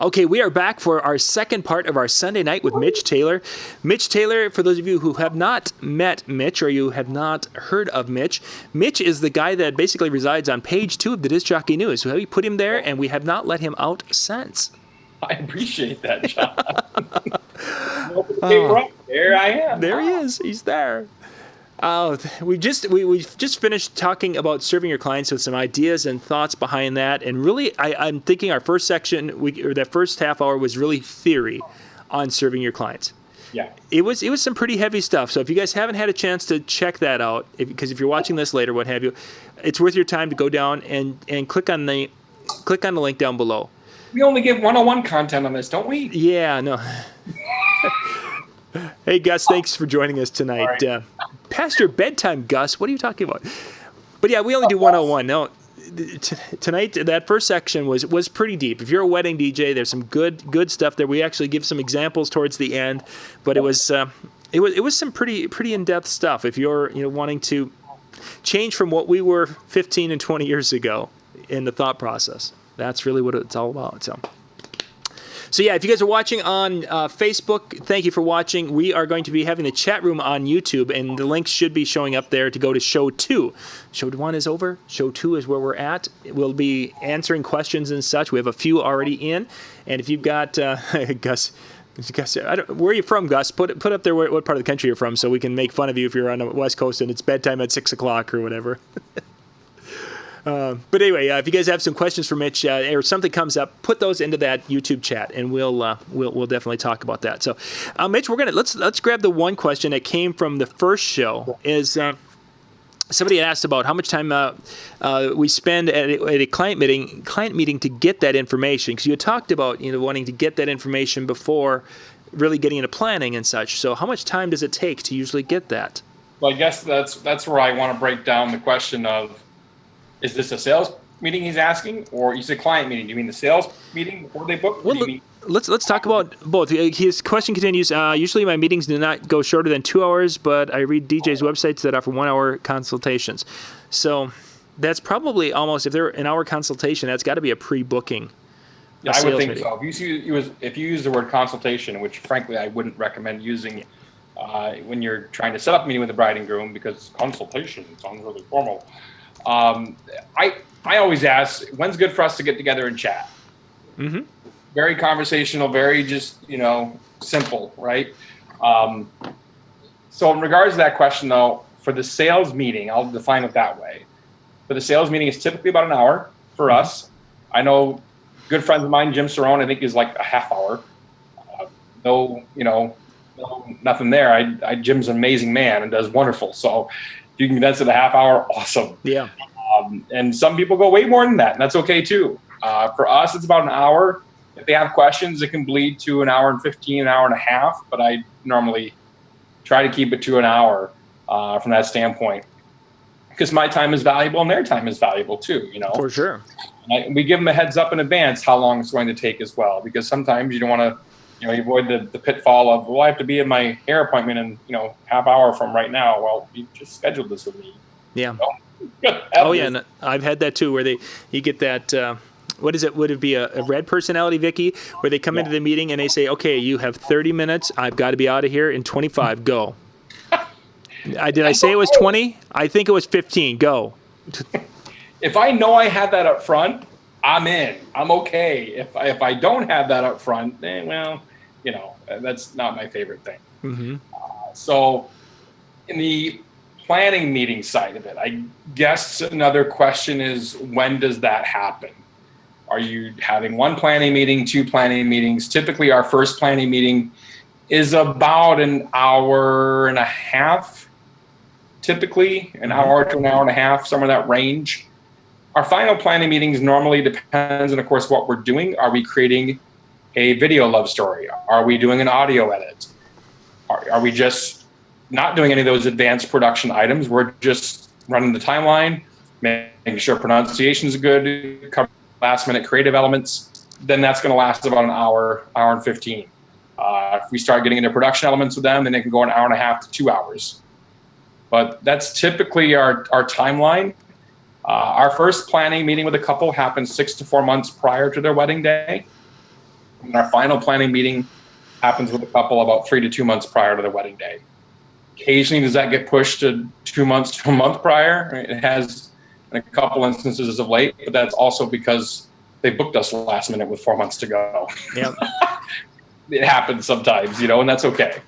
Okay, we are back for our second part of our Sunday night with Mitch Taylor. Mitch Taylor, for those of you who have not met Mitch or you have not heard of Mitch, Mitch is the guy that basically resides on page 2 of the Disc Jockey News. So we put him there, and we have not let him out since. I appreciate that, John. There I am. There he is. He's there. We've just finished talking about serving your clients with some ideas and thoughts behind that, and really, I'm thinking our first section, or that first half hour, was really theory on serving your clients. Yeah, it was some pretty heavy stuff. So if you guys haven't had a chance to check that out, because if you're watching this later, what have you, it's worth your time to go down and click on the link down below. We only give 101 content on this, don't we? Yeah, no. Hey, Gus, thanks for joining us tonight. Right. Past your bedtime, Gus. What are you talking about? But yeah, we only do 101. No, tonight, that first section was pretty deep. If you're a wedding DJ, there's some good stuff there. We actually give some examples towards the end, but it was some pretty in-depth stuff. If you're wanting to change from what we were 15 and 20 years ago in the thought process, that's really what it's all about. So yeah, if you guys are watching on Facebook, thank you for watching. We are going to be having the chat room on YouTube, and the links should be showing up there to go to Show 2. Show 1 is over. Show 2 is where we're at. We'll be answering questions and such. We have a few already in. And if you've got, Gus, where are you from, Gus? Put up there what part of the country you're from so we can make fun of you if you're on the West Coast and it's bedtime at 6 o'clock or whatever. But anyway, if you guys have some questions for Mitch or something comes up, put those into that YouTube chat, and we'll definitely talk about that. So, Mitch, let's grab the one question that came from the first show. Is somebody asked about how much time we spend at a client meeting to get that information? Because you had talked about wanting to get that information before really getting into planning and such. So, how much time does it take to usually get that? Well, I guess that's where I want to break down the question of, is this a sales meeting he's asking, or is it a client meeting? Do you mean the sales meeting before they book? Well, let's talk about both. His question continues, usually my meetings do not go shorter than 2 hours, but I read DJ's websites that offer 1 hour consultations. So that's probably almost, if they're an hour consultation, that's got to be a pre-booking. Yeah, I would think so. If you use the word consultation, which frankly I wouldn't recommend using when you're trying to set up a meeting with the bride and groom, because consultation sounds really formal. I always ask, when's good for us to get together and chat? Mm-hmm. Very conversational, very just, simple, right? So in regards to that question, though, for the sales meeting, I'll define it that way. For the sales meeting, it's typically about an hour for us. I know good friends of mine, Jim Cerrone, I think is like a half hour. No, nothing there. Jim's an amazing man and does wonderful. So if you can condense it a half hour, awesome. Yeah. And some people go way more than that, and that's okay too. For us, it's about an hour. If they have questions, it can bleed to an hour and 15, an hour and a half, but I normally try to keep it to an hour from that standpoint, because my time is valuable and their time is valuable too, For sure. We give them a heads up in advance how long it's going to take as well, because sometimes you don't want to you avoid the pitfall of, well, I have to be at my hair appointment in, half hour from right now. Well, you just scheduled this with me. Yeah. Oh, yeah. And I've had that too, where you get that, what is it? Would it be a red personality, Vicky, where they come into the meeting and they say, okay, you have 30 minutes. I've got to be out of here in 25. Go. Did I say it was 20? I think it was 15. Go. If I know I had that up front, I'm in. I'm okay. If I don't have that up front, then, well, that's not my favorite thing. Mm-hmm. So in the planning meeting side of it, I guess another question is, when does that happen? Are you having one planning meeting, two planning meetings? Typically, our first planning meeting is about an hour and a half, typically an hour to an hour and a half, somewhere in that range. Our final planning meetings normally depends on, of course, what we're doing. Are we creating a video love story? Are we doing an audio edit? Are we just not doing any of those advanced production items? We're just running the timeline, making sure pronunciation is good, cover last minute creative elements. Then that's going to last about an hour and 15. If we start getting into production elements with them, then it can go an hour and a half to 2 hours. But that's typically our timeline. Our first planning meeting with a couple happens 6 to 4 months prior to their wedding day. And our final planning meeting happens with a couple about 3 to 2 months prior to the wedding day. Occasionally, does that get pushed to 2 months to a month prior? It has in a couple instances of late, but that's also because they booked us last minute with 4 months to go. Yep. It happens sometimes, and that's okay.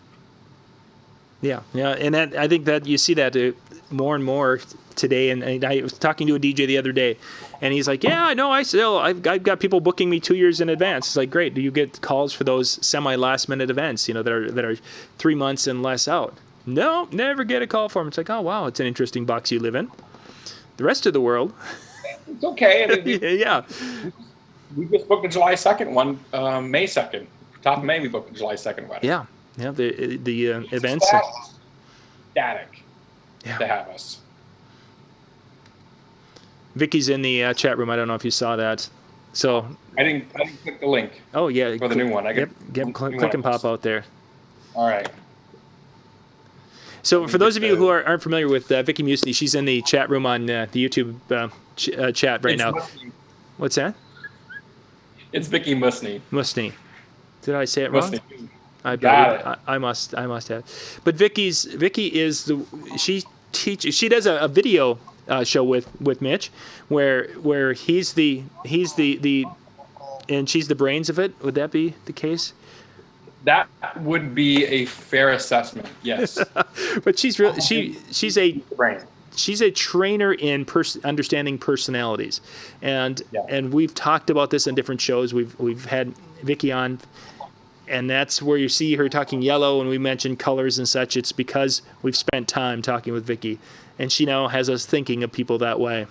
Yeah, and I think that you see that more and more today. And I was talking to a DJ the other day, and he's like, "Yeah, I know. I've got people booking me 2 years in advance." It's like, great. Do you get calls for those last minute events? That are 3 months and less out. No, never get a call for them. It's like, oh wow, it's an interesting box you live in. The rest of the world, it's okay. I mean, yeah. We just booked a July 2nd one, May 2nd. Top of May, we booked a July 2nd wedding. Yeah. The events. Static to have us. Vicky's in the chat room. I don't know if you saw that. So I didn't click the link. Oh yeah, for the new one. Click and pop out there. All right. So for those of you who aren't familiar with Vicky Musney, she's in the chat room on the YouTube chat right now. Musney. What's that? It's Vicky Musney. Musney. Did I say it wrong? Musney. I must have. But Vicky is she does a video show with Mitch where he's the and she's the brains of it. Would that be the case? That would be a fair assessment. Yes. But she's a trainer in understanding personalities, and we've talked about this on different shows. We've had Vicky on, and that's where you see her talking yellow, and we mentioned colors and such. It's because we've spent time talking with Vicky, and she now has us thinking of people that way.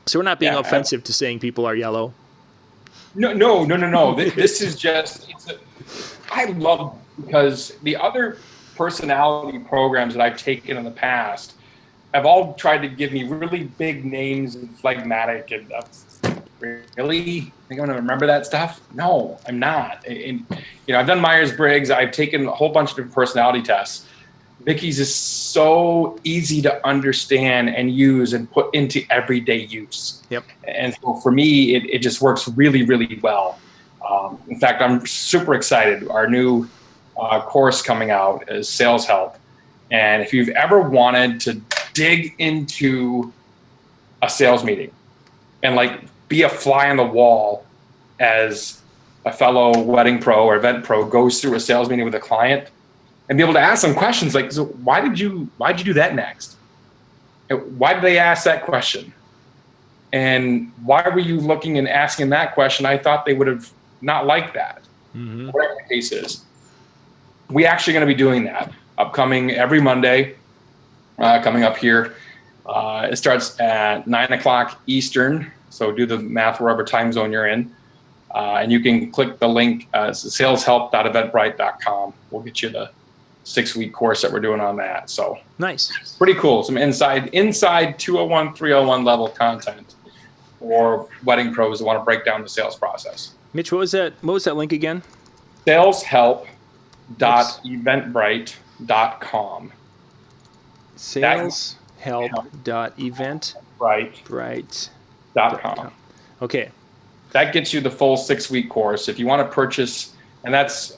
So we're not being offensive to saying people are yellow. No. This is just I love, because the other personality programs that I've taken in the past have all tried to give me really big names and phlegmatic and really? I think I'm gonna remember that stuff? No, I'm not. And I've done Myers-Briggs. I've taken a whole bunch of different personality tests. Vicky's is so easy to understand and use and put into everyday use. Yep. And so for me, it just works really, really well. In fact, I'm super excited. Our new course coming out is Sales Help. And if you've ever wanted to dig into a sales meeting and be a fly on the wall as a fellow wedding pro or event pro goes through a sales meeting with a client and be able to ask them questions like, so why'd you do that next? Why did they ask that question? And why were you looking and asking that question? I thought they would have not liked that. Mm-hmm. Whatever the case is. We actually going to be doing that upcoming every Monday, coming up here. It starts at 9:00 Eastern. So do the math wherever time zone you're in. And you can click the link, saleshelp.eventbrite.com. We'll get you the 6-week course that we're doing on that. So nice. Pretty cool. Some inside 201, 301 level content for wedding pros that want to break down the sales process. Mitch, what was that link again? Saleshelp.eventbrite.com. Saleshelp.eventbrite.com. Okay. That gets you the full 6-week course. If you want to purchase, and that's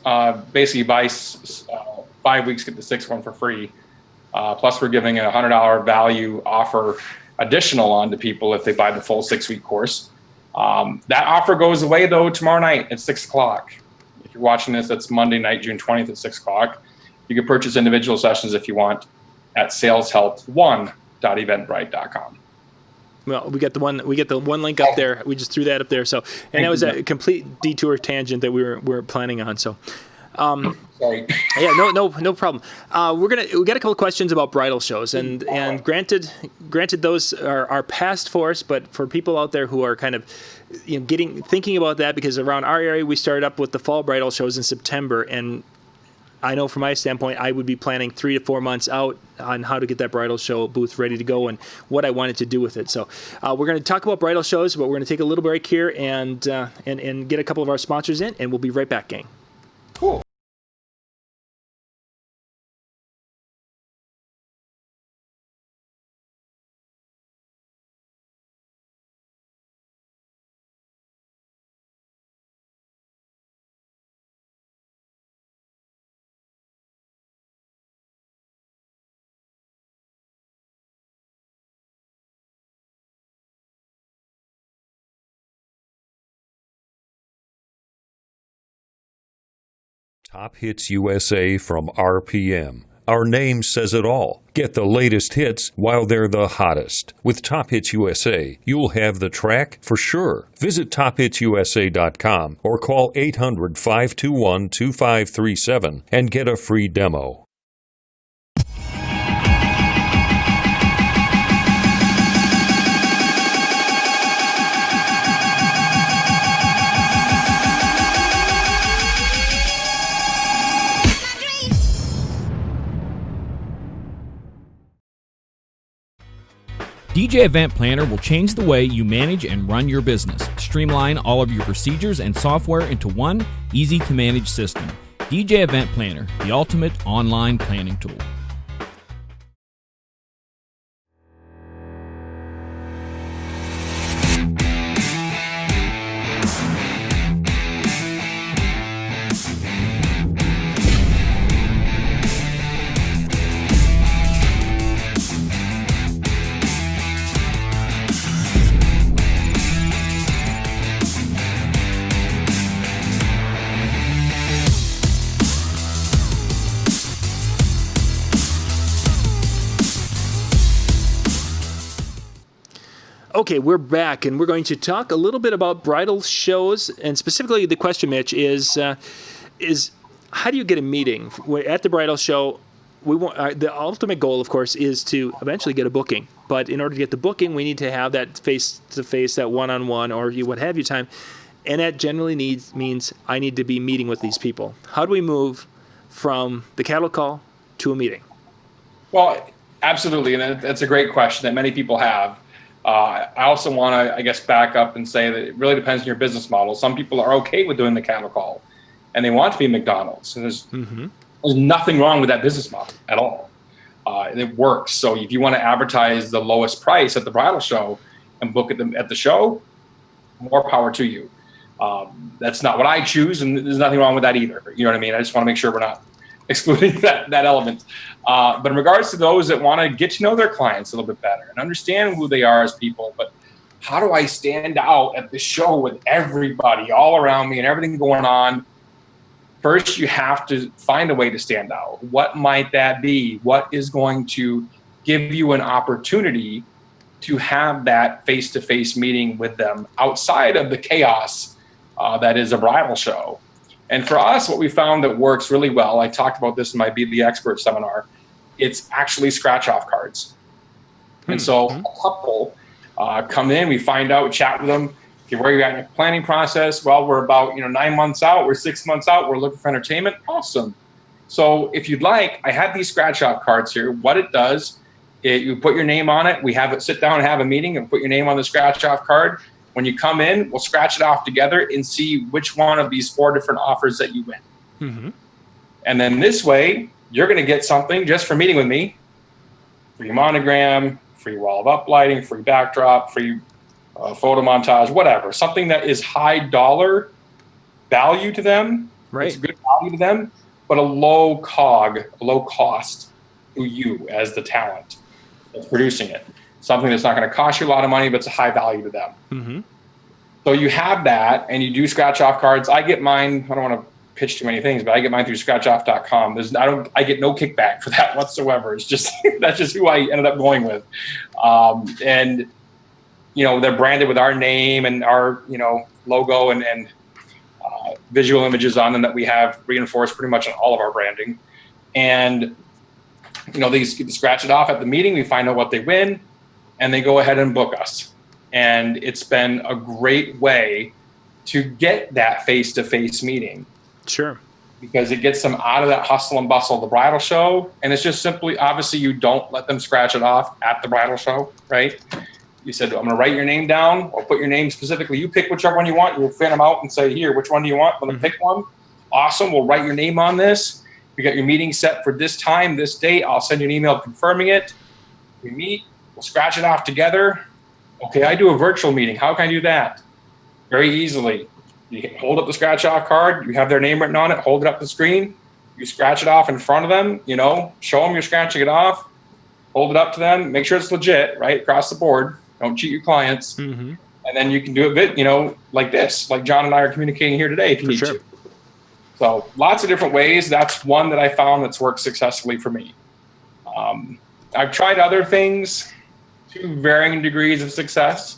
basically buy 5 weeks, get the 6th one for free. Plus we're giving a $100 value offer additional on to people if they buy the full 6-week course. That offer goes away though tomorrow night at 6:00. If you're watching this, that's Monday night, June 20th at 6:00. You can purchase individual sessions if you want at saleshelp1.eventbrite.com. Well, we get the one link up there. We just threw that up there. So, and that was a complete detour tangent that we were planning on. So, sorry. Yeah, no problem. We got a couple of questions about bridal shows, and granted those are past for us, but for people out there who are kind of thinking about that, because around our area we started up with the fall bridal shows in September, and I know from my standpoint I would be planning 3 to 4 months out on how to get that bridal show booth ready to go and what I wanted to do with it. So we're going to talk about bridal shows, but we're going to take a little break here and get a couple of our sponsors in, and we'll be right back, gang. Cool. Top Hits USA from RPM. Our name says it all. Get the latest hits while they're the hottest. With Top Hits USA, you'll have the track for sure. Visit tophitsusa.com or call 800-521-2537 and get a free demo. DJ Event Planner will change the way you manage and run your business. Streamline all of your procedures and software into one easy-to-manage system. DJ Event Planner, the ultimate online planning tool. Okay, we're back, and we're going to talk a little bit about bridal shows, and specifically the question, Mitch, is how do you get a meeting at the bridal show? We want the ultimate goal, of course, is to eventually get a booking. But in order to get the booking, we need to have that face-to-face, that one-on-one, or what have you time, and that generally means I need to be meeting with these people. How do we move from the cattle call to a meeting? Well, absolutely, and that's a great question that many people have. I also want to, I guess, back up and say that it really depends on your business model. Some people are okay with doing the cattle call, and they want to be McDonald's. And there's nothing wrong with that business model at all. It works. So if you want to advertise the lowest price at the bridal show and book at the show, more power to you. That's not what I choose, and there's nothing wrong with that either. You know what I mean? I just want to make sure we're not excluding that element. But in regards to those that want to get to know their clients a little bit better and understand who they are as people, but how do I stand out at the show with everybody all around me and everything going on? First, you have to find a way to stand out. What might that be? What is going to give you an opportunity to have that face-to-face meeting with them outside of the chaos that is a bridal show? And for us, what we found that works really well, I talked about this in my Be the Expert seminar, it's actually scratch-off cards. And so a couple come in, we find out, chat with them, okay, where are you at in your planning process? Well, we're about 9 months out, we're 6 months out, we're looking for entertainment. Awesome. So if you'd like, I have these scratch-off cards here. What it does, you put your name on it, we have it sit down and have a meeting and put your name on the scratch-off card. When you come in, we'll scratch it off together and see which one of these 4 different offers that you win. And then this way, you're going to get something just for meeting with me. Free monogram, free wall of uplighting, free backdrop, free photo montage, whatever. Something that is high dollar value to them. Right. It's good value to them, but a low cost to you as the talent that's producing it. Something that's not going to cost you a lot of money, but it's a high value to them. So you have that, and you do scratch off cards. I get mine. I don't want to pitch too many things, but I get mine through scratchoff.com. I get no kickback for that whatsoever. It's just that's just who I ended up going with, and they're branded with our name and our logo and visual images on them that we have reinforced pretty much on all of our branding. And they scratch it off at the meeting. We find out what they win, and they go ahead and book us. And it's been a great way to get that face-to-face meeting. Sure. Because it gets them out of that hustle and bustle of the bridal show. And it's just simply, obviously, you don't let them scratch it off at the bridal show, right? You said, I'm going to write your name down or put your name specifically. You pick whichever one you want. You'll fit them out and say, here, which one do you want? I'm going to pick one. Awesome. We'll write your name on this. We got your meeting set for this time, this date. I'll send you an email confirming it. We meet. We'll scratch it off together. Okay, I do a virtual meeting. How can I do that? Very easily. You can hold up the scratch off card. You have their name written on it. Hold it up the screen. You scratch it off in front of them. Show them you're scratching it off. Hold it up to them. Make sure it's legit, right, across the board. Don't cheat your clients. And then you can do it, like this, like John and I are communicating here today if you need to. So lots of different ways. That's one that I found that's worked successfully for me. I've tried other things to varying degrees of success.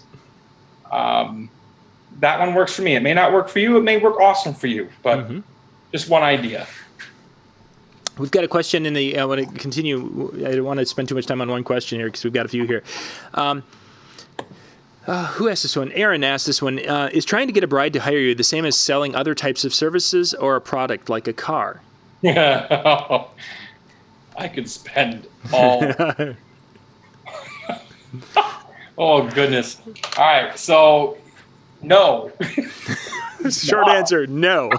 That one works for me. It may not work for you. It may work awesome for you, but just one idea. We've got a question in the. I want to continue. I don't want to spend too much time on one question here because we've got a few here. Who asked this one? Aaron asked this one. Is trying to get a bride to hire you the same as selling other types of services or a product like a car? I could spend all. Oh, goodness. All right. So, no. Short answer, no.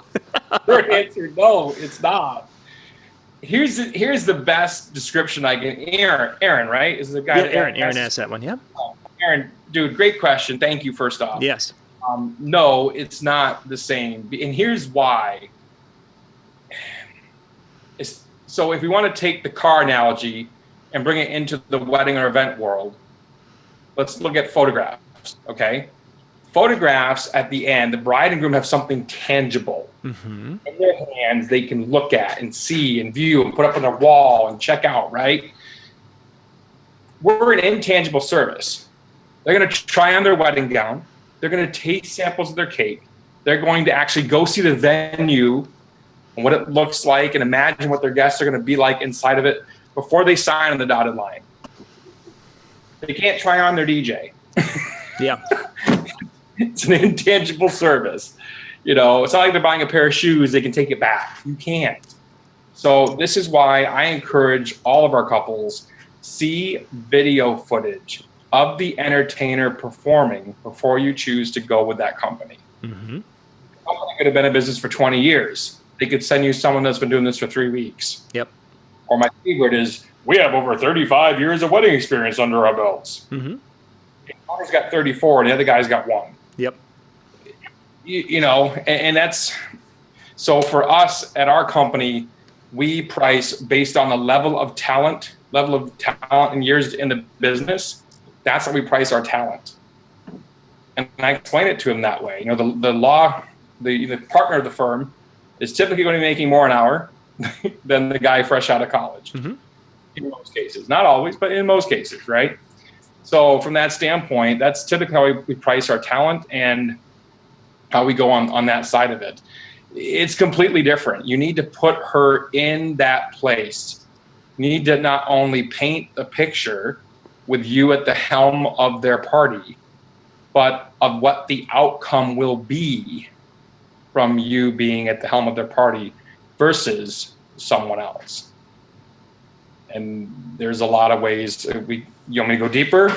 Short answer, no, it's not. Here's the best description I can. Aaron, right? Is the guy? Yeah, Aaron asked that one. Yeah. Aaron, dude, great question. Thank you. First off. Yes. No, it's not the same, and here's why. So if we want to take the car analogy and bring it into the wedding or event world, let's look at photographs. Okay. Photographs at the end, the bride and groom have something tangible in their hands they can look at and see and view and put up on their wall and check out, right? We're an intangible service. They're going to try on their wedding gown. They're going to taste samples of their cake. They're going to actually go see the venue and what it looks like and imagine what their guests are going to be like inside of it before they sign on the dotted line. They can't try on their DJ. Yeah. It's an intangible service. It's not like they're buying a pair of shoes, they can take it back. You can't. So this is why I encourage all of our couples, see video footage of the entertainer performing before you choose to go with that company. The company could have been in business for 20 years. They could send you someone that's been doing this for 3 weeks. Yep. Or my favorite is, we have over 35 years of wedding experience under our belts. One's got 34 and the other guy's got 1. Yep. And that's, so for us at our company, we price based on the level of talent and years in the business. That's how we price our talent. And I explain it to him that way. The partner of the firm is typically going to be making more an hour than the guy fresh out of college. In most cases, not always, but in most cases, right? So from that standpoint, that's typically how we price our talent and how we go on that side of it. It's completely different. You need to put her in that place. You need to not only paint a picture with you at the helm of their party, but of what the outcome will be from you being at the helm of their party versus someone else. And there's a lot of ways. You want me to go deeper?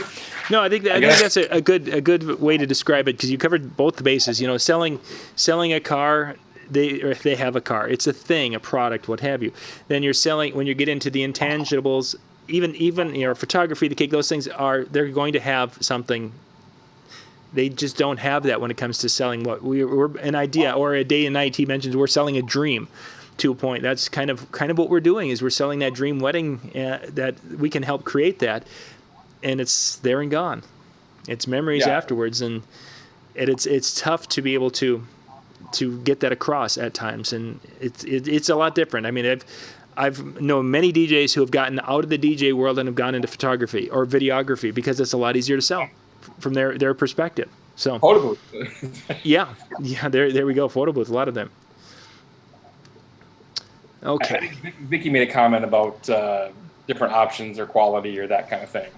No, I think that's a good way to describe it because you covered both the bases. Selling a car, if they have a car, it's a thing, a product, what have you. Then you're selling when you get into the intangibles, even photography, the cake, those things they're going to have something. They just don't have that when it comes to selling what we're an idea or a day and night. He mentions we're selling a dream. To a point, that's kind of what we're doing is we're selling that dream wedding that we can help create that, and it's there and gone. It's memories afterwards, and it's tough to be able to get that across at times, and it's a lot different. I mean, I've known many DJs who have gotten out of the DJ world and have gone into photography or videography because it's a lot easier to sell from their perspective. So photo booth. yeah, there we go. Photo booth, a lot of them. Okay. I think Vicky made a comment about different options or quality or that kind of thing.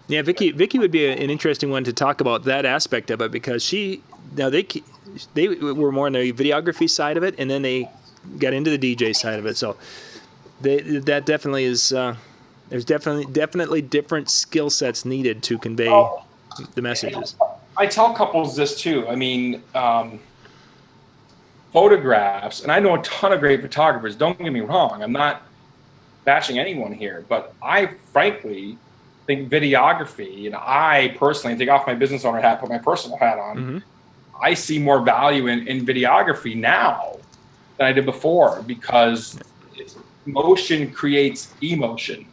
Yeah, Vicky would be an interesting one to talk about that aspect of it because they were more on the videography side of it, and then they got into the DJ side of it. So that definitely is. There's definitely different skill sets needed to convey the messages. I tell couples this too. I mean. Photographs, and I know a ton of great photographers, don't get me wrong, I'm not bashing anyone here, but I frankly think videography, and I personally take off my business owner hat, put my personal hat on, I see more value in videography now than I did before because motion creates emotion.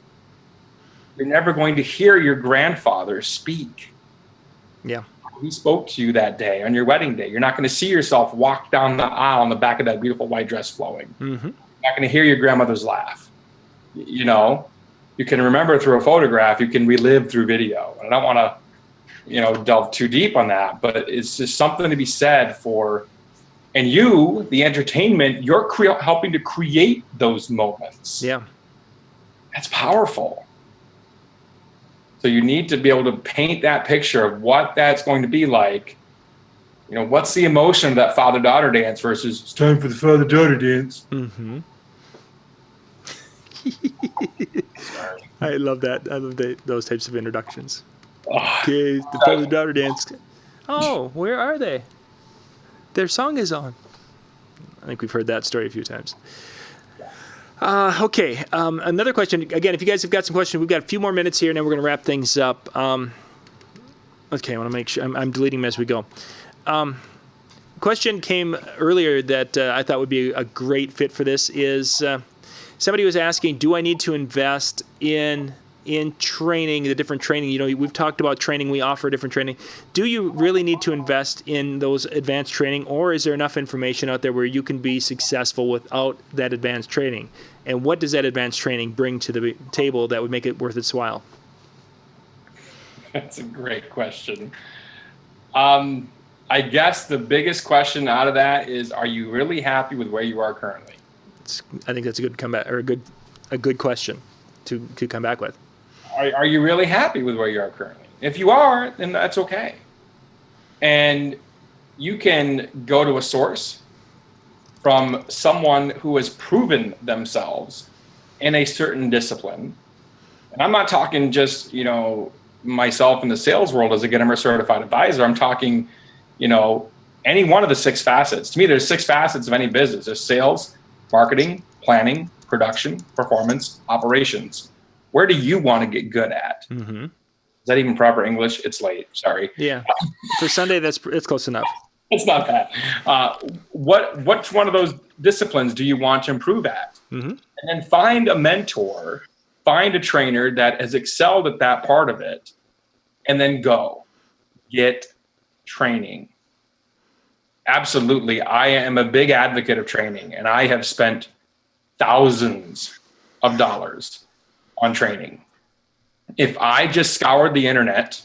You're never going to hear your grandfather speak. Yeah. who spoke to you that day on your wedding day. You're not going to see yourself walk down the aisle on the back of that beautiful white dress flowing. Mm-hmm. You're not going to hear your grandmother's laugh. You know, you can remember through a photograph, you can relive through video. And I don't want to, delve too deep on that, but it's just something to be said for, and you, the entertainment, you're helping to create those moments. Yeah. That's powerful. So you need to be able to paint that picture of what that's going to be like. What's the emotion of that father-daughter dance versus it's time for the father-daughter dance. Mm-hmm. I love that. I love those types of introductions. Okay, the father-daughter dance. Oh, where are they? Their song is on. I think we've heard that story a few times. Okay, another question. Again, if you guys have got some questions, we've got a few more minutes here, and then we're going to wrap things up. Okay, I want to make sure. I'm deleting them as we go. Question came earlier that I thought would be a great fit for this is somebody was asking, do I need to invest in training, the different training? We've talked about training. We offer different training. Do you really need to invest in those advanced training, or is there enough information out there where you can be successful without that advanced training? And what does that advanced training bring to the table that would make it worth its while? That's a great question. I guess the biggest question out of that is, are you really happy with where you are currently? I think that's a good comeback, or a good question to come back with. Are you really happy with where you are currently? If you are, then that's okay. And you can go to a source from someone who has proven themselves in a certain discipline. And I'm not talking just, myself in the sales world as a Get-Emmer certified advisor. I'm talking, any one of the 6 facets. To me, there's 6 facets of any business. There's sales, marketing, planning, production, performance, operations. Where do you want to get good at? Mm-hmm. Is that even proper English? It's late. Sorry. Yeah. For Sunday, it's close enough. It's not bad. Which one of those disciplines do you want to improve at? Mm-hmm. And then find a mentor, find a trainer that has excelled at that part of it, and then go get training. Absolutely. I am a big advocate of training, and I have spent thousands of dollars on training. If I just scoured the internet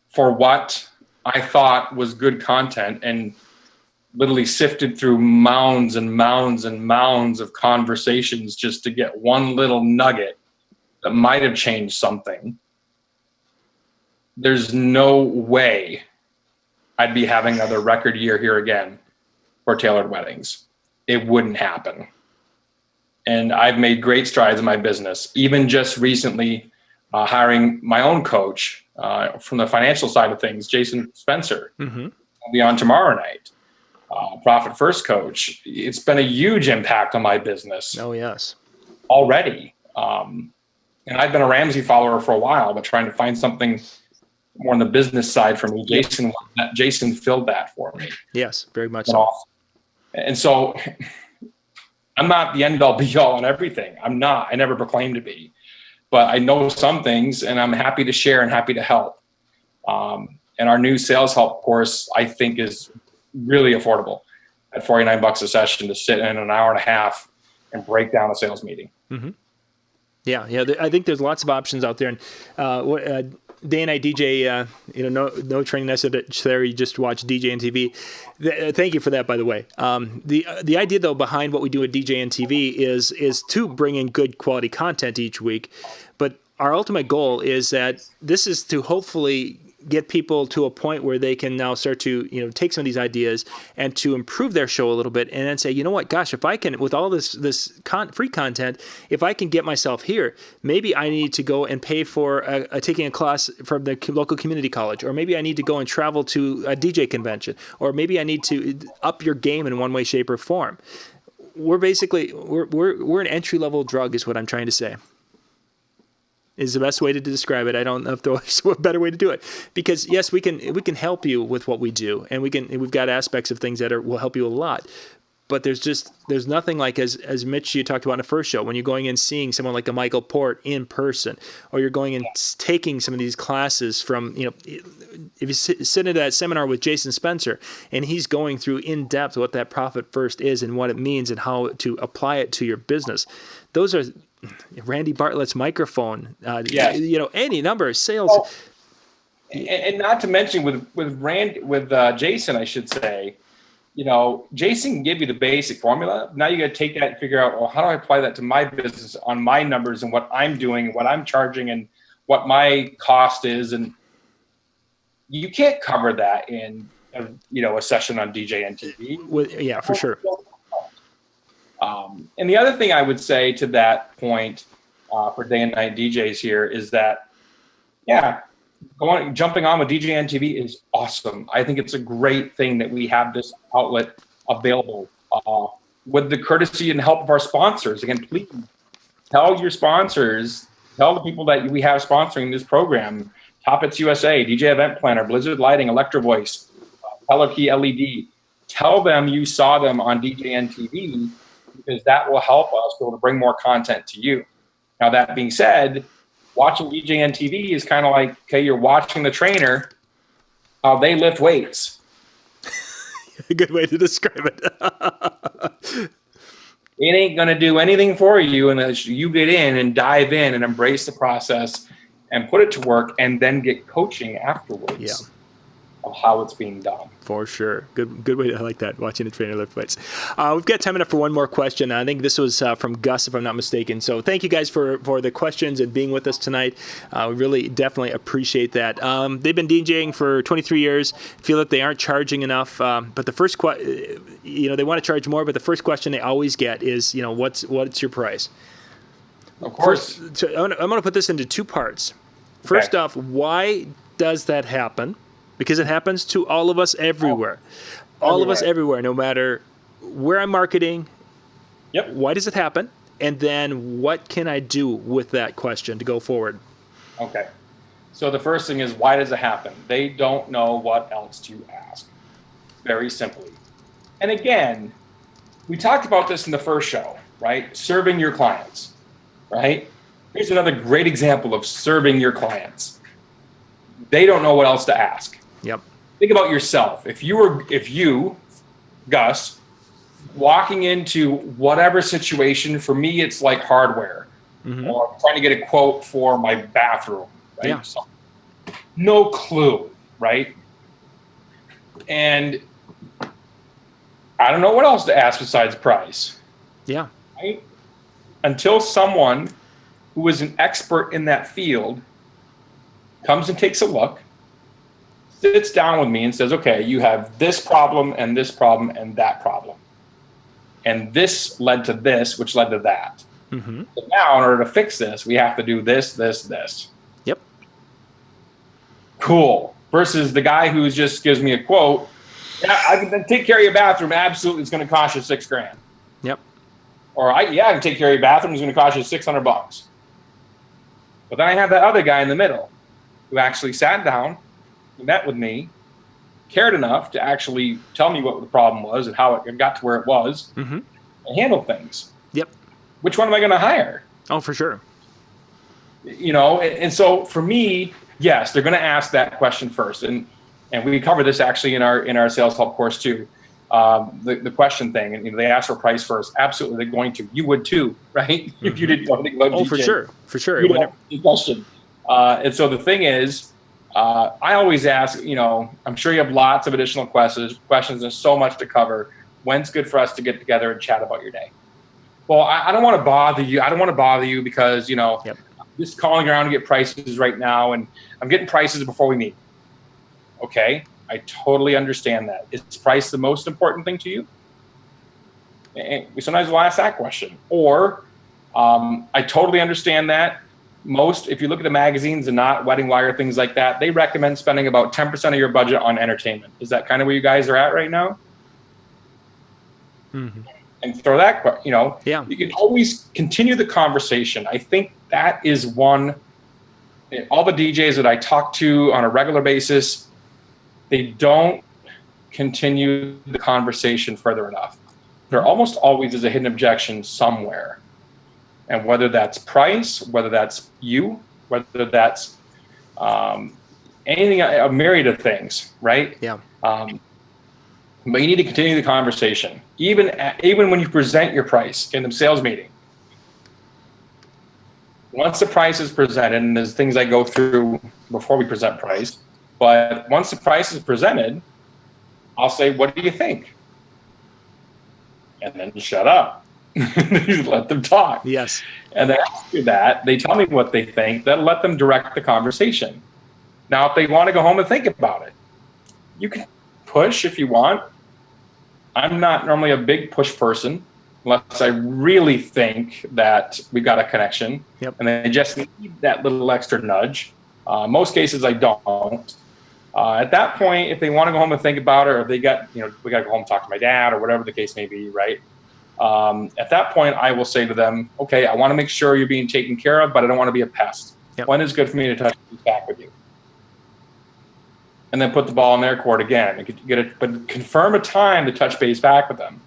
for what I thought was good content and literally sifted through mounds and mounds and mounds of conversations just to get one little nugget that might have changed something, there's no way I'd be having another record year here again for tailored weddings. It wouldn't happen. And I've made great strides in my business, even just recently hiring my own coach from the financial side of things, Jason Spencer. Mm-hmm. I'll be on tomorrow night. Profit First coach. It's been a huge impact on my business. Oh, yes. Already. And I've been a Ramsey follower for a while, but trying to find something more on the business side for me. Jason filled that for me. Yes, very much so. And so I'm not the end all be all on everything. I'm not. I never proclaimed to be. But I know some things, and I'm happy to share and happy to help. And our new sales help course, I think, is really affordable at $49 a session to sit in an hour and a half and break down a sales meeting. Mm-hmm. Yeah. I think there's lots of options out there. And Day and I DJ, no training necessary. You just watch DJ and TV. Thank you for that, by the way. The idea though behind what we do at DJ and TV is to bring in good quality content each week, but our ultimate goal is that this is to hopefully get people to a point where they can now start to, take some of these ideas and to improve their show a little bit, and then say, you know what, gosh, if I can, with all this free content, if I can get myself here, maybe I need to go and pay for taking a class from the local community college, or maybe I need to go and travel to a DJ convention, or maybe I need to up your game in one way, shape, or form. We're an entry-level drug is what I'm trying to say. Is the best way to describe it. I don't know if there's a better way to do it, because yes, we can help you with what we do, and we've got aspects of things that will help you a lot. but there's nothing like, as Mitch, you talked about in the first show, when you're going and seeing someone like a Michael Port in person, or you're going and taking some of these classes from, if you sit into that seminar with Jason Spencer and he's going through in depth what that profit first is and what it means and how to apply it to your business. Those are Randy Bartlett's microphone, Yes. any number of sales. Well, and not to mention with Jason, I should say, Jason can give you the basic formula. Now you got to take that and figure out, well, how do I apply that to my business on my numbers and what I'm doing and what I'm charging and what my cost is. And you can't cover that in a session on DJNTV. Yeah, for sure. And the other thing I would say to that point for day and night DJs here is that, jumping on with DJNTV is awesome. I think it's a great thing that we have this outlet available with the courtesy and help of our sponsors. Again, please tell your sponsors, tell the people that we have sponsoring this program, Top Hits USA, DJ Event Planner, Blizzard Lighting, Electro Voice, Color Key LED. Tell them you saw them on DJNTV, because that will help us be able to bring more content to you. Now, that being said, watching DJNTV is kind of like, okay, you're watching the trainer, how they lift weights. A good way to describe it. It ain't going to do anything for you unless you get in and dive in and embrace the process and put it to work and then get coaching afterwards of how it's being done. For sure. Good way. I like that, watching the trainer lift weights. We've got time enough for one more question. I think this was from Gus, if I'm not mistaken. So thank you guys for the questions and being with us tonight. We really definitely appreciate that. They've been DJing for 23 years, feel that they aren't charging enough. But the first they want to charge more, but the first question they always get is, what's your price? Of course. So I'm going to put this into two parts. First off, why does that happen? Because it happens to all of us everywhere. All of us everywhere, no matter where I'm marketing. Yep. Why does it happen? And then what can I do with that question to go forward? Okay. So the first thing is, why does it happen? They don't know what else to ask. Very simply. And again, we talked about this in the first show, right? Serving your clients, right? Here's another great example of serving your clients. They don't know what else to ask. Yep. Think about yourself. If you, Gus, walking into whatever situation, for me, it's like hardware, or I'm trying to get a quote for my bathroom, right? Yeah. So, no clue, right? And I don't know what else to ask besides price. Yeah. Right? Until someone who is an expert in that field comes and takes a look, sits down with me and says, okay, you have this problem and that problem. And this led to this, which led to that. Mm-hmm. So now, in order to fix this, we have to do this, this, this. Yep. Cool. Versus the guy who just gives me a quote, yeah, I can take care of your bathroom. Absolutely, it's going to cost you $6,000. Yep. Or I can take care of your bathroom. It's going to cost you $600. But then I have that other guy in the middle who actually sat down, met with me, cared enough to actually tell me what the problem was and how it got to where it was, and handle things. Yep. Which one am I going to hire? Oh, for sure. And so for me, yes, they're going to ask that question first. And we cover this actually in our sales help course too. The question thing, and they ask for price first. Absolutely, they're going to. You would too, right? If you didn't know anything about DJ. For sure. You know the question. And so the thing is, I always ask, I'm sure you have lots of additional questions. There's so much to cover. When's good for us to get together and chat about your day? Well, I don't want to bother you. I don't want to bother you because, I'm just calling around to get prices right now, and I'm getting prices before we meet. Okay, I totally understand that. Is price the most important thing to you? And sometimes we'll ask that question. Or I totally understand that. If you look at the magazines and not Wedding Wire, things like that, they recommend spending about 10% of your budget on entertainment. Is that kind of where you guys are at right now? Mm-hmm. And throw that, you can always continue the conversation. I think that is one, all the DJs that I talk to on a regular basis, they don't continue the conversation further enough. there almost always is a hidden objection somewhere. And whether that's price, whether that's you, whether that's anything, a myriad of things, right? Yeah. But you need to continue the conversation, even when you present your price in the sales meeting. Once the price is presented, and there's things I go through before we present price, but once the price is presented, I'll say, what do you think? And then shut up. Let them talk. Yes. And then after that, they tell me what they think. Then let them direct the conversation. Now, if they want to go home and think about it, you can push if you want. I'm not normally a big push person unless I really think that we've got a connection. Yep. And they just need that little extra nudge. Most cases I don't. At that point, if they want to go home and think about it, or if they got, we got to go home and talk to my dad, or whatever the case may be, right? At that point, I will say to them, okay, I want to make sure you're being taken care of, but I don't want to be a pest. Yep. When is good for me to touch back with you? And then put the ball in their court again. But confirm a time to touch base back with them.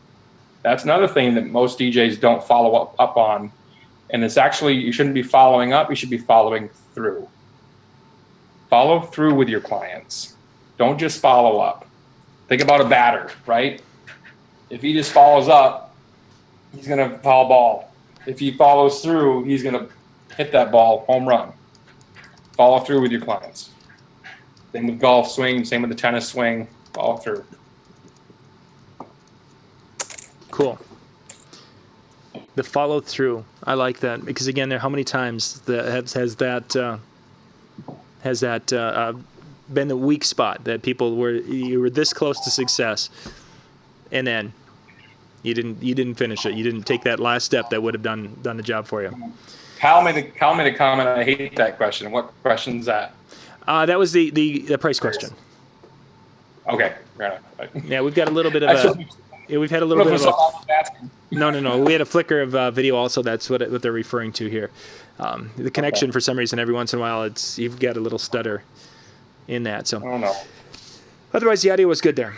That's another thing that most DJs don't follow up on. And it's actually, you shouldn't be following up, you should be following through. Follow through with your clients. Don't just follow up. Think about a batter, right? If he just follows up, he's going to foul ball. If he follows through, he's going to hit that ball, home run. Follow through with your clients. Same with golf swing, same with the tennis swing, follow through. Cool. The follow through. I like that because again, how many times has that been the weak spot that you were this close to success, and then you didn't finish it. You didn't take that last step that would have done the job for you. Cal made a comment. I hate that question. What question is that? That was the price question. Okay, fair enough. Yeah, we've got a little bit of we've had a little bit of no. We had a flicker of video also. That's what they're referring to here. The connection, for some reason, every once in a while, you've got a little stutter in that. So, oh no. Otherwise, the audio was good there.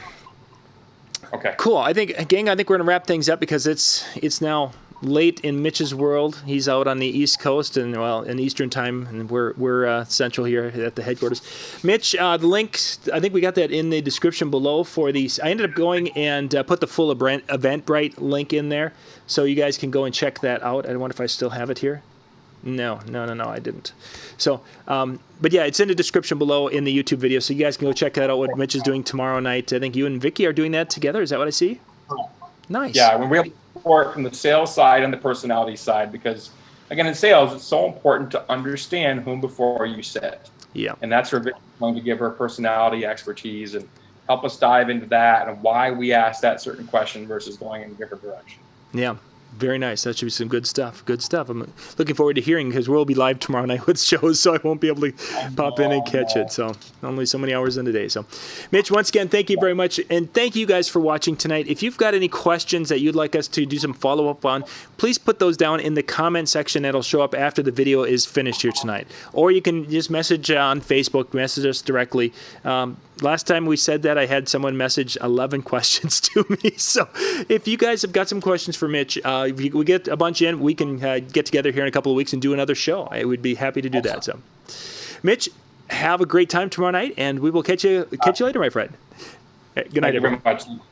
Okay. Cool. I think we're gonna wrap things up because it's now late in Mitch's world. He's out on the East Coast and in Eastern time, and we're central here at the headquarters. Mitch, the link, I think we got that in the description below for these. I ended up going and put the full Eventbrite link in there, so you guys can go and check that out. I wonder if I still have it here. No, I didn't. So, but yeah, it's in the description below in the YouTube video, so you guys can go check that out. What Mitch is doing tomorrow night. I think you and Vicky are doing that together. Is that what I see? Nice. Yeah, when we have support from the sales side and the personality side, because again, in sales, it's so important to understand whom before you sit. Yeah. And that's where Vicky's going to give her personality expertise and help us dive into that and why we ask that certain question versus going in a different direction. Yeah. Very nice. That should be some good stuff. Good stuff. I'm looking forward to hearing because we'll be live tomorrow night with shows, so I won't be able to pop in and catch it. So only so many hours in a day. So, Mitch, once again, thank you very much, and thank you guys for watching tonight. If you've got any questions that you'd like us to do some follow-up on, please put those down in the comment section. That'll show up after the video is finished here tonight. Or you can just message on Facebook, message us directly. Last time we said that, I had someone message 11 questions to me. So if you guys have got some questions for Mitch, if we get a bunch in, we can get together here in a couple of weeks and do another show. I would be happy to do that. So, Mitch, have a great time tomorrow night, and we will catch you later, my friend. Good night, everyone. Thank you very much.